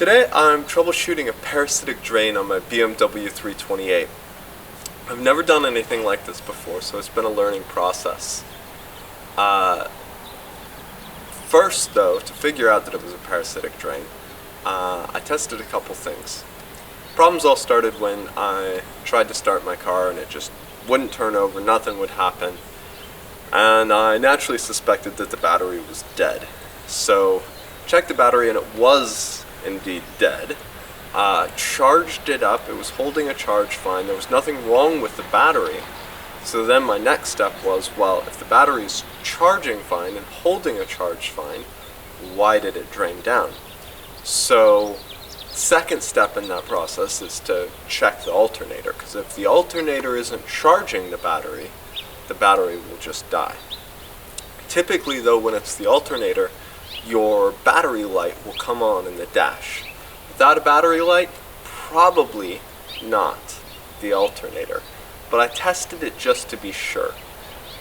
Today I'm troubleshooting a parasitic drain on my BMW 328. I've never done anything like this before, so it's been a learning process. First though, to figure out that it was a parasitic drain, I tested a couple things. Problems all started when I tried to start my car and it just wouldn't turn over, nothing would happen. And I naturally suspected that the battery was dead. So, checked the battery and it was indeed dead. Charged it up, it was holding a charge fine, there was nothing wrong with the battery. So then my next step was, well, if the battery is charging fine and holding a charge fine, why did it drain down? So, second step in that process is to check the alternator, because if the alternator isn't charging the battery will just die. Typically though, when it's the alternator, your battery light will come on in the dash. Without a battery light, probably not the alternator. But I tested it just to be sure.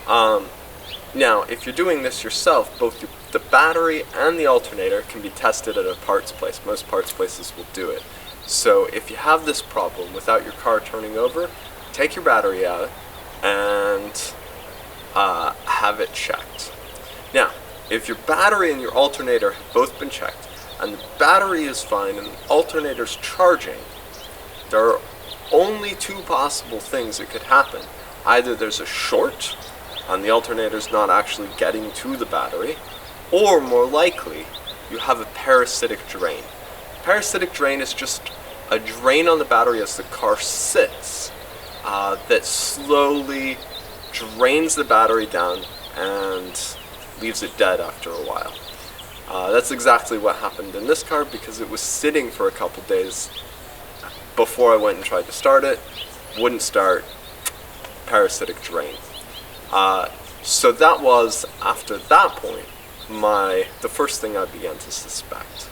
Now, if you're doing this yourself, both the battery and the alternator can be tested at a parts place. Most parts places will do it. So if you have this problem without your car turning over, take your battery out and have it checked. Now, if your battery and your alternator have both been checked, and the battery is fine and the alternator's charging, there are only two possible things that could happen. Either there's a short, and the alternator's not actually getting to the battery, or more likely, you have a parasitic drain. Parasitic drain is just a drain on the battery as the car sits, that slowly drains the battery down and leaves it dead after a while. That's exactly what happened in this car because it was sitting for a couple days before I went and tried to start it. Wouldn't start, parasitic drain. So that was, after that point, the first thing I began to suspect.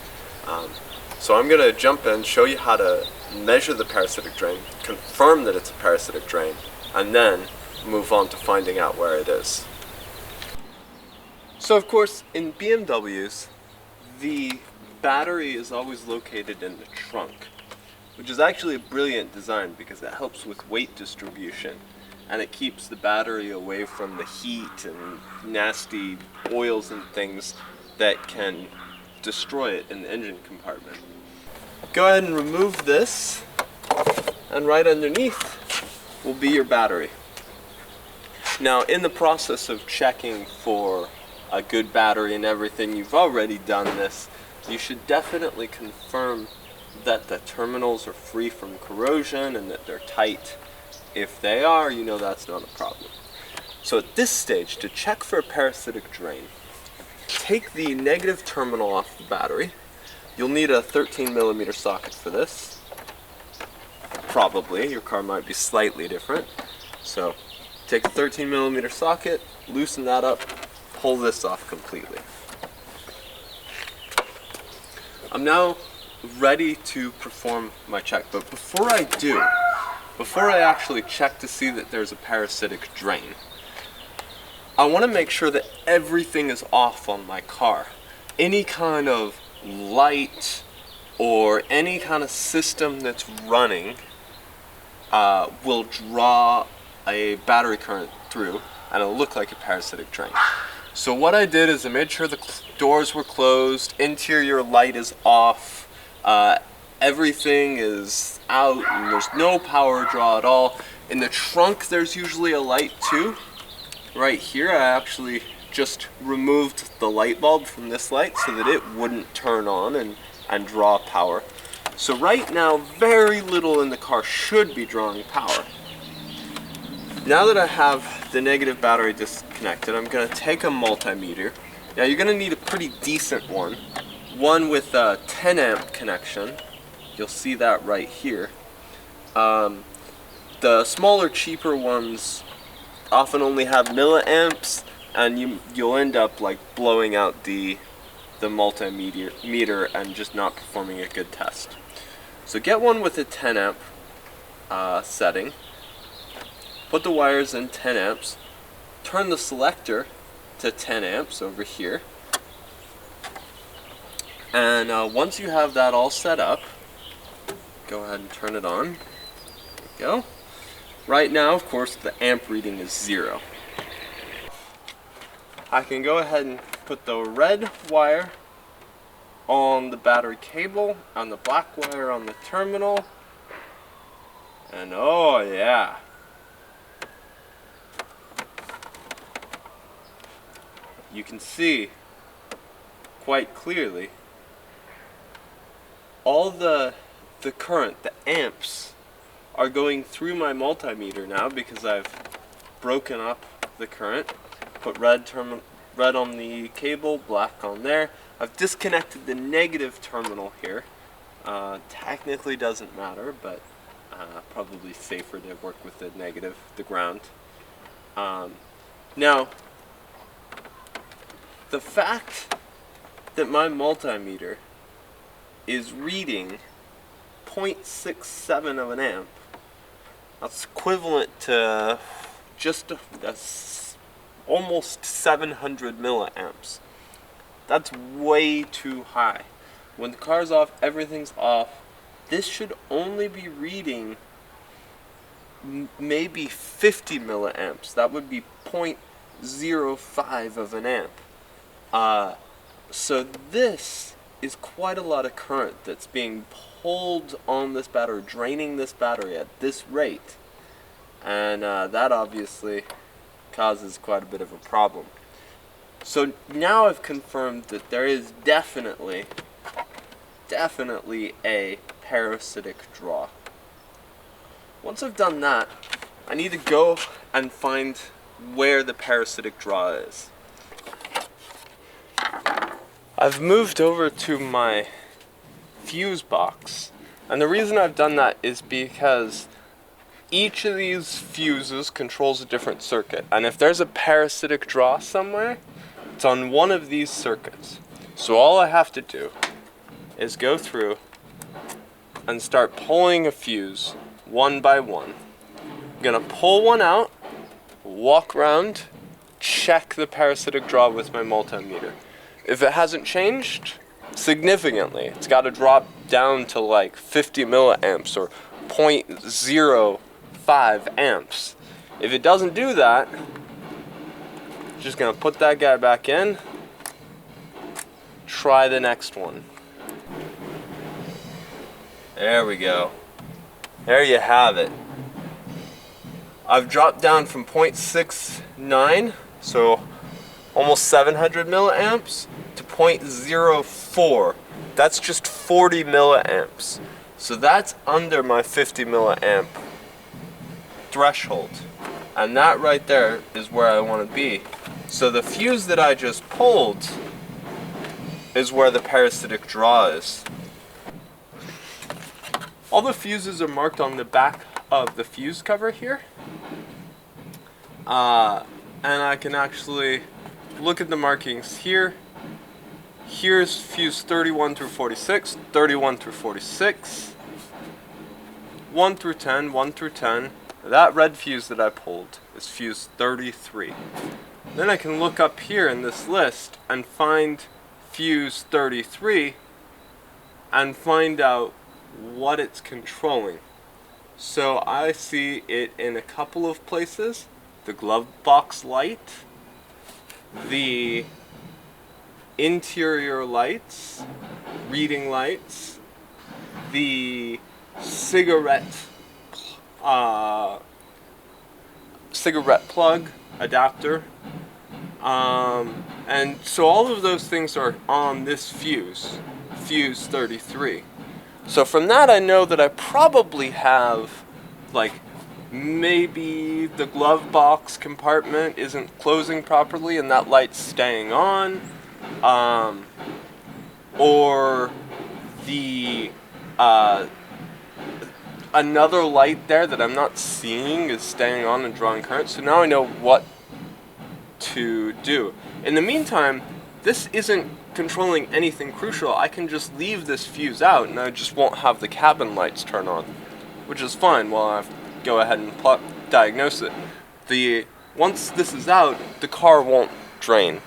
So I'm going to jump in, show you how to measure the parasitic drain, confirm that it's a parasitic drain, and then move on to finding out where it is. So of course, in BMWs, the battery is always located in the trunk, which is actually a brilliant design because it helps with weight distribution and it keeps the battery away from the heat and nasty oils and things that can destroy it in the engine compartment. Go ahead and remove this, and right underneath will be your battery. Now, in the process of checking for a good battery and everything, you've already done this. You should definitely confirm that the terminals are free from corrosion and that they're tight. If they are, you know that's not a problem. So at this stage, to check for a parasitic drain, take the negative terminal off the battery. You'll need a 13mm socket for this. Probably, your car might be slightly different. So take a 13mm socket, loosen that up, pull this off completely. I'm now ready to perform my check, but before I actually check to see that there's a parasitic drain, I want to make sure that everything is off on my car. Any kind of light or any kind of system that's running will draw a battery current through and it'll look like a parasitic drain. So what I did is I made sure the doors were closed, interior light is off, everything is out, and there's no power draw at all. In the trunk there's usually a light too. Right here I actually just removed the light bulb from this light so that it wouldn't turn on and draw power. So right now very little in the car should be drawing power. Now that I have the negative battery disconnected, I'm going to take a multimeter. Now you're going to need a pretty decent one with a 10 amp connection. You'll see that right here. The smaller, cheaper ones often only have milliamps, and you'll end up like blowing out the multimeter and just not performing a good test. So get one with a 10 amp setting. Put the wires in 10 amps, turn the selector to 10 amps over here, And once you have that all set up, go ahead and turn it on. There we go. Right now, of course, the amp reading is 0. I can go ahead and put the red wire on the battery cable and the black wire on the terminal. And oh yeah. You can see quite clearly all the current, the amps, are going through my multimeter now because I've broken up the current. Put red on the cable, black on there. I've disconnected the negative terminal here. Technically doesn't matter, but probably safer to work with the negative, the ground. Now, the fact that my multimeter is reading 0.67 of an amp, that's equivalent to just almost 700 milliamps. That's way too high. When the car's off, everything's off. This should only be reading maybe 50 milliamps. That would be 0.05 of an amp. So this is quite a lot of current that's being pulled on this battery, draining this battery at this rate. And that obviously causes quite a bit of a problem. So now I've confirmed that there is definitely a parasitic draw. Once I've done that, I need to go and find where the parasitic draw is. I've moved over to my fuse box, and the reason I've done that is because each of these fuses controls a different circuit, and if there's a parasitic draw somewhere, it's on one of these circuits. So all I have to do is go through and start pulling a fuse one by one. I'm gonna pull one out, walk around, check the parasitic draw with my multimeter. If it hasn't changed significantly, it's got to drop down to like 50 milliamps or 0.05 amps. If it doesn't do that, just gonna put that guy back in, try the next one. There we go. There you have it. I've dropped down from 0.69, so almost 700 milliamps, to 0.04. That's just 40 milliamps. So that's under my 50 milliamp threshold. And that right there is where I want to be. So the fuse that I just pulled is where the parasitic draw is. All the fuses are marked on the back of the fuse cover here. And I can actually look at the markings here. Here's fuse 31 through 46, 31 through 46, 1 through 10, 1 through 10. That red fuse that I pulled is fuse 33. Then I can look up here in this list and find fuse 33 and find out what it's controlling. So I see it in a couple of places. The glove box light, the interior lights, reading lights, the cigarette plug adapter, and so all of those things are on this fuse 33. So from that I know that I probably have, like, maybe the glove box compartment isn't closing properly and that light's staying on, or the another light there that I'm not seeing is staying on and drawing current. So now I know what to do. In the meantime, this isn't controlling anything crucial. I can just leave this fuse out and I just won't have the cabin lights turn on, which is fine while I go ahead and diagnose it. Once this is out, the car won't drain.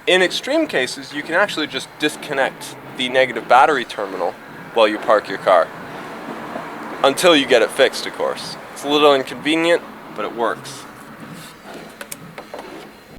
In extreme cases, you can actually just disconnect the negative battery terminal while you park your car. Until you get it fixed, of course. It's a little inconvenient, but it works.